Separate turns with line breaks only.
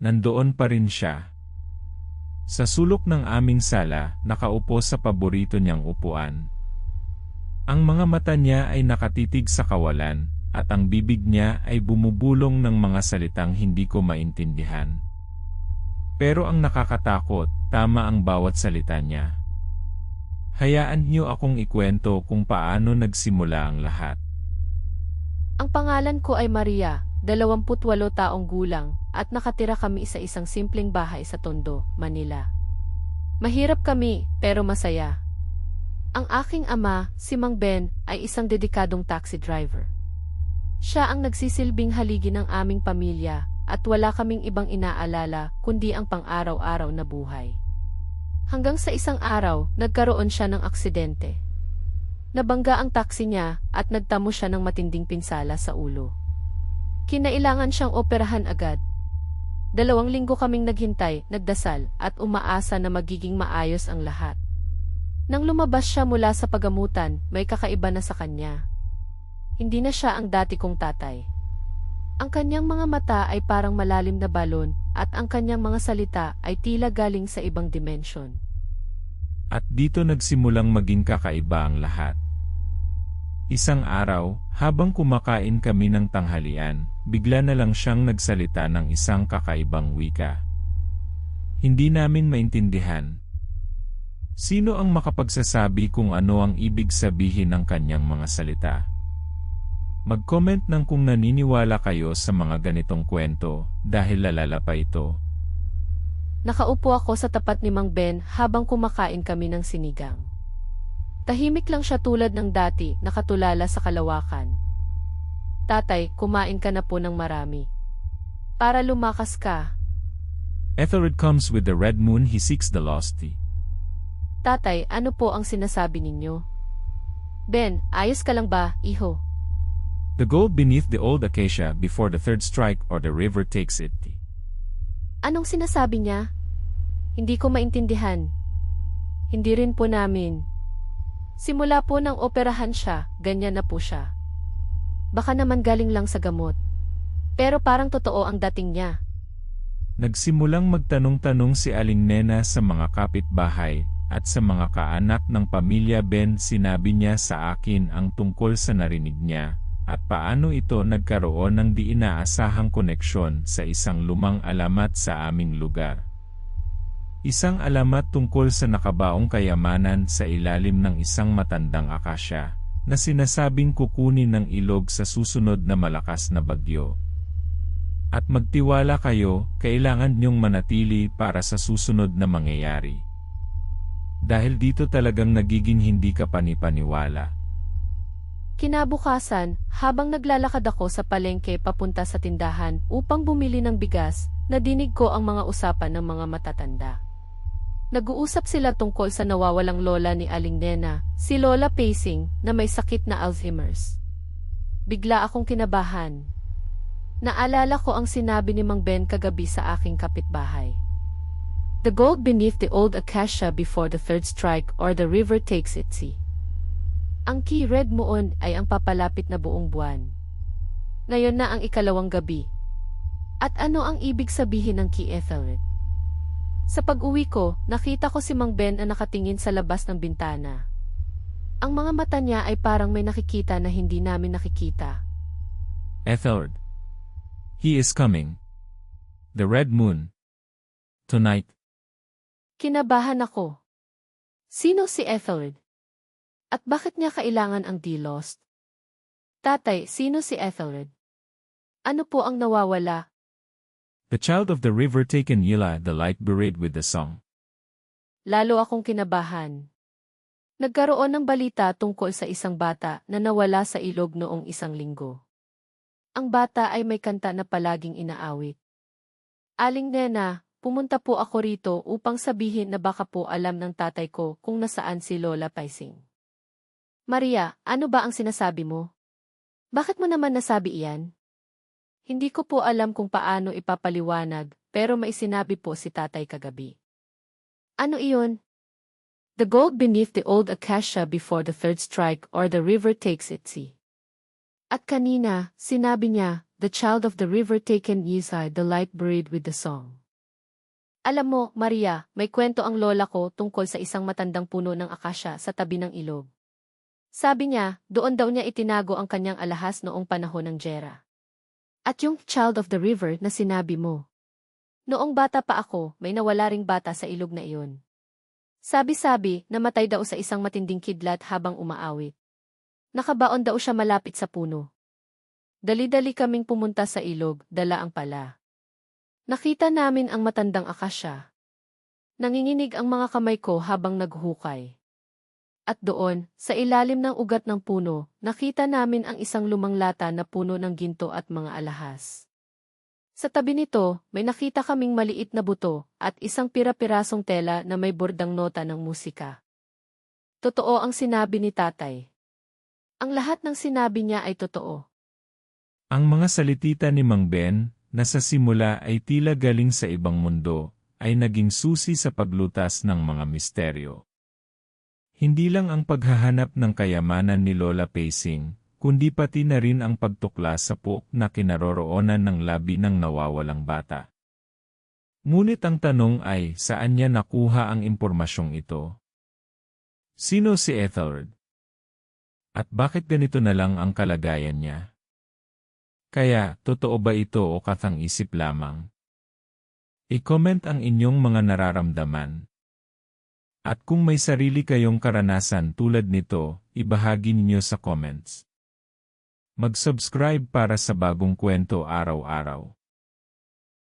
Nandoon pa rin siya. Sa sulok ng aming sala, nakaupo sa paborito niyang upuan. Ang mga mata niya ay nakatitig sa kawalan, at ang bibig niya ay bumubulong ng mga salitang hindi ko maintindihan. Pero ang nakakatakot, tama ang bawat salita niya. Hayaan niyo akong ikwento kung paano nagsimula ang lahat.
Ang pangalan ko ay Maria, 28 taong gulang, at nakatira kami sa isang simpleng bahay sa Tondo, Manila. Mahirap kami, pero masaya. Ang aking ama, si Mang Ben, ay isang dedikadong taxi driver. Siya ang nagsisilbing haligi ng aming pamilya, at wala kaming ibang inaalala kundi ang pang-araw-araw na buhay. Hanggang sa isang araw, nagkaroon siya ng aksidente. Nabangga ang taxi niya at nagtamo siya ng matinding pinsala sa ulo. Kinailangan siyang operahan agad. 2 linggo kaming naghintay, nagdasal, at umaasa na magiging maayos ang lahat. Nang lumabas siya mula sa pagamutan, may kakaiba na sa kanya. Hindi na siya ang dati kong tatay. Ang kanyang mga mata ay parang malalim na balon, at ang kanyang mga salita ay tila galing sa ibang dimensyon.
At dito nagsimulang maging kakaiba ang lahat. Isang araw, habang kumakain kami ng tanghalian, bigla na lang siyang nagsalita ng isang kakaibang wika. Hindi namin maintindihan. Sino ang makapagsasabi kung ano ang ibig sabihin ng kanyang mga salita? Mag-comment ng kung naniniwala kayo sa mga ganitong kwento, dahil lalala pa ito.
Nakaupo ako sa tapat ni Mang Ben habang kumakain kami ng sinigang. Tahimik lang siya tulad ng dati, nakatulala sa kalawakan. Tatay, kumain ka na po ng marami. Para lumakas ka.
Ethelred comes with the red moon, he seeks the lost.
Tatay, ano po ang sinasabi ninyo? Ben, ayos ka lang ba, iho?
The gold beneath the old acacia before the third strike or the river takes it.
Anong sinasabi niya? Hindi ko maintindihan. Hindi rin po namin. Simula po nang operahan siya, ganyan na po siya. Baka naman galing lang sa gamot. Pero parang totoo ang dating niya.
Nagsimulang magtanong-tanong si Aling Nena sa mga kapitbahay at sa mga kaanak ng pamilya Ben. Sinabi niya sa akin ang tungkol sa narinig niya at paano ito nagkaroon ng di inaasahang koneksyon sa isang lumang alamat sa aming lugar. Isang alamat tungkol sa nakabaong kayamanan sa ilalim ng isang matandang akasya na sinasabing kukunin ng ilog sa susunod na malakas na bagyo. At magtiwala kayo, kailangan niyong manatili para sa susunod na mangyayari. Dahil dito talagang nagiging hindi ka panipaniwala.
Kinabukasan, habang naglalakad ako sa palengke papunta sa tindahan upang bumili ng bigas, nadinig ko ang mga usapan ng mga matatanda. Nag-uusap sila tungkol sa nawawalang lola ni Aling Nena, si Lola Pacing, na may sakit na Alzheimer's. Bigla akong kinabahan. Naalala ko ang sinabi ni Mang Ben kagabi sa aking kapitbahay. The gold beneath the old acacia before the third strike or the river takes its sea. Ang key red moon ay ang papalapit na buong buwan. Ngayon na ang 2nd gabi. At ano ang ibig sabihin ng key Ethelred? Sa pag-uwi ko, nakita ko si Mang Ben na nakatingin sa labas ng bintana. Ang mga mata niya ay parang may nakikita na hindi namin nakikita.
Ethelred. He is coming. The red moon. Tonight.
Kinabahan ako. Sino si Ethelred? At bakit niya kailangan ang D-Lost? Tatay, sino si Ethelred? Ano po ang nawawala?
The child of the river taken Yila the light buried with the song.
Lalo akong kinabahan. Nagkaroon ng balita tungkol sa isang bata na nawala sa ilog noong 1 linggo. Ang bata ay may kanta na palaging inaawit. Aling Nena, pumunta po ako rito upang sabihin na baka po alam ng tatay ko kung nasaan si Lola Pacing. Maria, ano ba ang sinasabi mo? Bakit mo naman nasabi iyan? Hindi ko po alam kung paano ipapaliwanag, pero may sinabi po si tatay kagabi. Ano iyon? The gold beneath the old acacia before the third strike or the river takes its sea. At kanina, sinabi niya, the child of the river taken inside the light buried with the song. Alam mo, Maria, may kwento ang lola ko tungkol sa isang matandang puno ng akasya sa tabi ng ilog. Sabi niya, doon daw niya itinago ang kanyang alahas noong panahon ng Jera. At yung child of the river na sinabi mo. Noong bata pa ako, may nawala ring bata sa ilog na iyon. Sabi-sabi, namatay daw sa isang matinding kidlat habang umaawit. Nakabaon daw siya malapit sa puno. Dali-dali kaming pumunta sa ilog, dala ang pala. Nakita namin ang matandang akasya. Nanginginig ang mga kamay ko habang naghukay. At doon, sa ilalim ng ugat ng puno, nakita namin ang isang lumang lata na puno ng ginto at mga alahas. Sa tabi nito, may nakita kaming maliit na buto at isang pira-pirasong tela na may bordang nota ng musika. Totoo ang sinabi ni tatay. Ang lahat ng sinabi niya ay totoo.
Ang mga salitita ni Mang Ben, na sa simula ay tila galing sa ibang mundo, ay naging susi sa paglutas ng mga misteryo. Hindi lang ang paghahanap ng kayamanan ni Lola Pacing, kundi pati na rin ang pagtuklas sa puok na kinaroroonan ng labi ng nawawalang bata. Ngunit ang tanong ay, saan niya nakuha ang impormasyong ito? Sino si Ethelred? At bakit ganito na lang ang kalagayan niya? Kaya, totoo ba ito o kathang-isip lamang? I-comment ang inyong mga nararamdaman. At kung may sarili kayong karanasan tulad nito, ibahagi ninyo sa comments. Mag-subscribe para sa bagong kwento araw-araw.